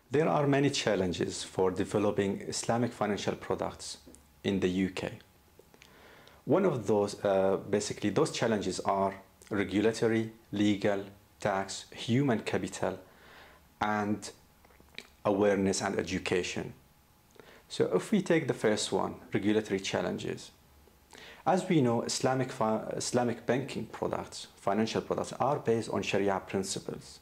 There are many challenges for developing Islamic financial products in the UK. One of those, basically, those challenges are regulatory, legal, tax, human capital, and awareness and education. So if we take the first one, regulatory challenges. As we know, Islamic banking products, financial products, are based on Sharia principles.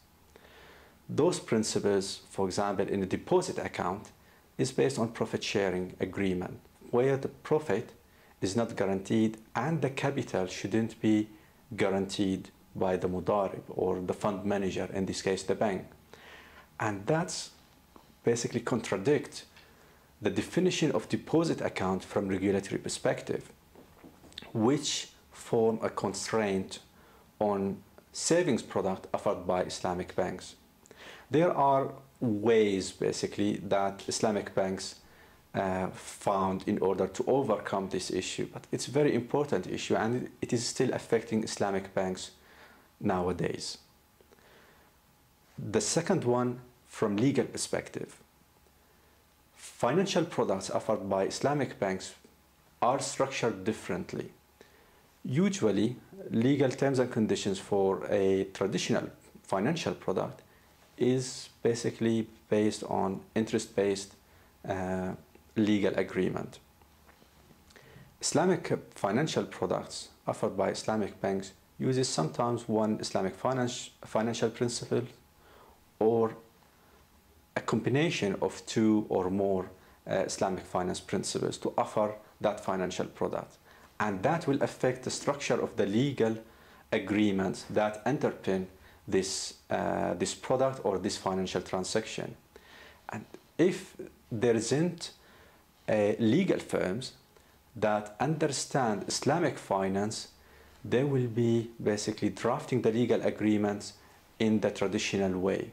Those principles, for example, in a deposit account, is based on profit sharing agreement, where the profit is not guaranteed and the capital shouldn't be guaranteed by the mudarib or the fund manager, in this case the bank. And that's basically contradict the definition of deposit account from regulatory perspective, which form a constraint on savings product offered by Islamic banks. There are ways basically that Islamic banks found in order to overcome this issue, but it's a very important issue and it is still affecting Islamic banks nowadays. The second one, from legal perspective. Financial products offered by Islamic banks are structured differently. Usually, legal terms and conditions for a traditional financial product is basically based on interest-based legal agreement. Islamic financial products offered by Islamic banks uses sometimes one Islamic financial principle or a combination of two or more Islamic finance principles to offer that financial product. And that will affect the structure of the legal agreements that underpin this product or this financial transaction. And if there isn't legal firms that understand Islamic finance, they will be basically drafting the legal agreements in the traditional way.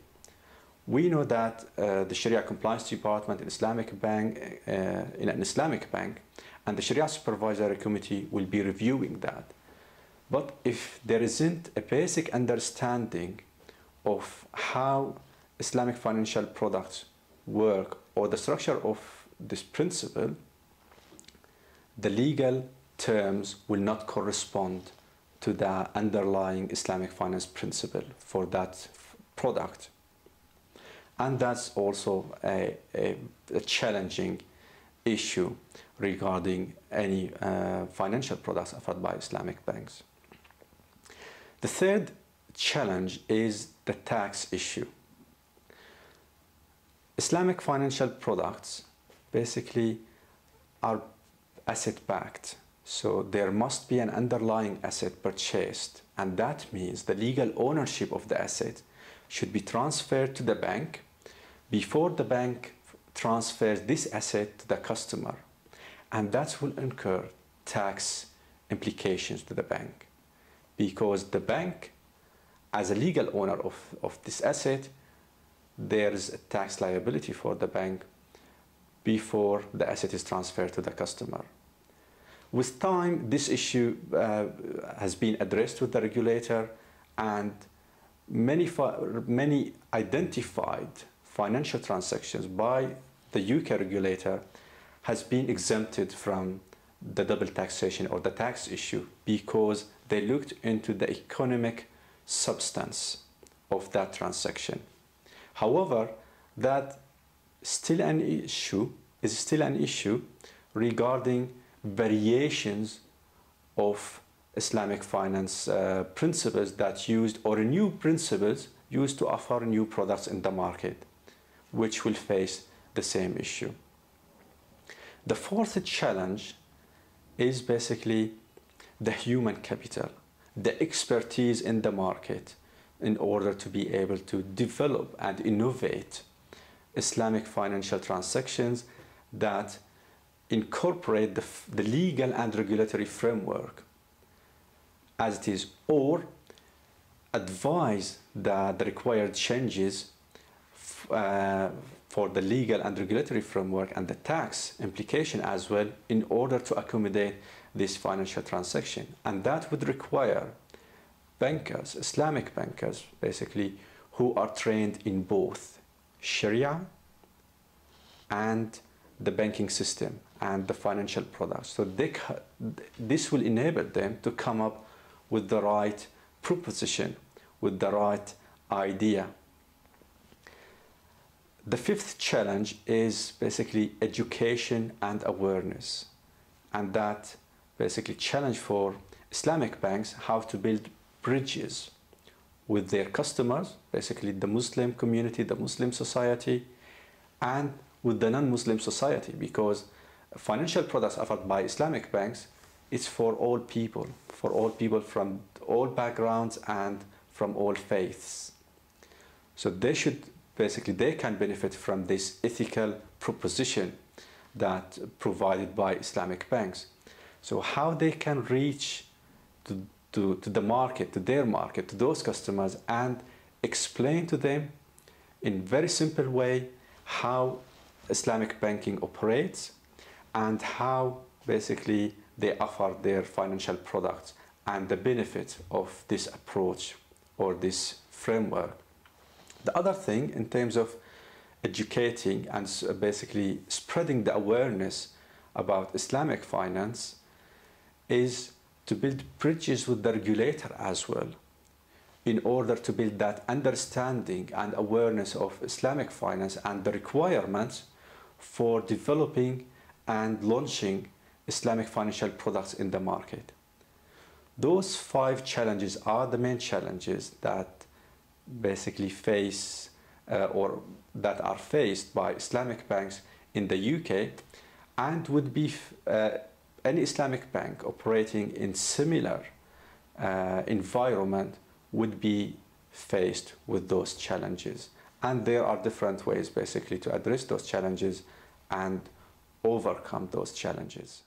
We know that the Sharia Compliance Department in an Islamic bank and the Sharia Supervisory Committee will be reviewing that. But if there isn't a basic understanding of how Islamic financial products work or the structure of this principle, the legal terms will not correspond to the underlying Islamic finance principle for that product. And that's also a challenging issue regarding any financial products offered by Islamic banks. The third challenge is the tax issue. Islamic financial products basically are asset-backed, so there must be an underlying asset purchased, and that means the legal ownership of the asset should be transferred to the bank before the bank transfers this asset to the customer, and that will incur tax implications to the bank, because the bank, as a legal owner of this asset, there's a tax liability for the bank before the asset is transferred to the customer. With time, this issue has been addressed with the regulator, and many identified financial transactions by the UK regulator has been exempted from the double taxation or the tax issue because they looked into the economic substance of that transaction. However, that is still an issue regarding variations of Islamic finance principles that used, or new principles used to offer new products in the market, which will face the same issue. The fourth challenge is basically the human capital, the expertise in the market in order to be able to develop and innovate Islamic financial transactions that incorporate the legal and regulatory framework as it is, or advise the required changes for the legal and regulatory framework and the tax implication as well in order to accommodate this financial transaction. And that would require bankers, Islamic bankers basically, who are trained in both Sharia and the banking system and the financial products. So this will enable them to come up with the right proposition, with the right idea. The fifth challenge is basically education and awareness, and that basically challenge for Islamic banks how to build bridges with their customers, basically the Muslim community, the Muslim society, and with the non-Muslim society, because financial products offered by Islamic banks is for all people from all backgrounds and from all faiths. So they can benefit from this ethical proposition that provided by Islamic banks. So how they can reach to the market, to their market, to those customers, and explain to them in very simple way how Islamic banking operates and how basically they offer their financial products and the benefit of this approach or this framework. The other thing in terms of educating and basically spreading the awareness about Islamic finance is to build bridges with the regulator as well, in order to build that understanding and awareness of Islamic finance and the requirements for developing and launching Islamic financial products in the market. Those 5 challenges are the main challenges that basically face or that are faced by Islamic banks in the UK, and would be any Islamic bank operating in similar environment would be faced with those challenges. And there are different ways basically to address those challenges and overcome those challenges.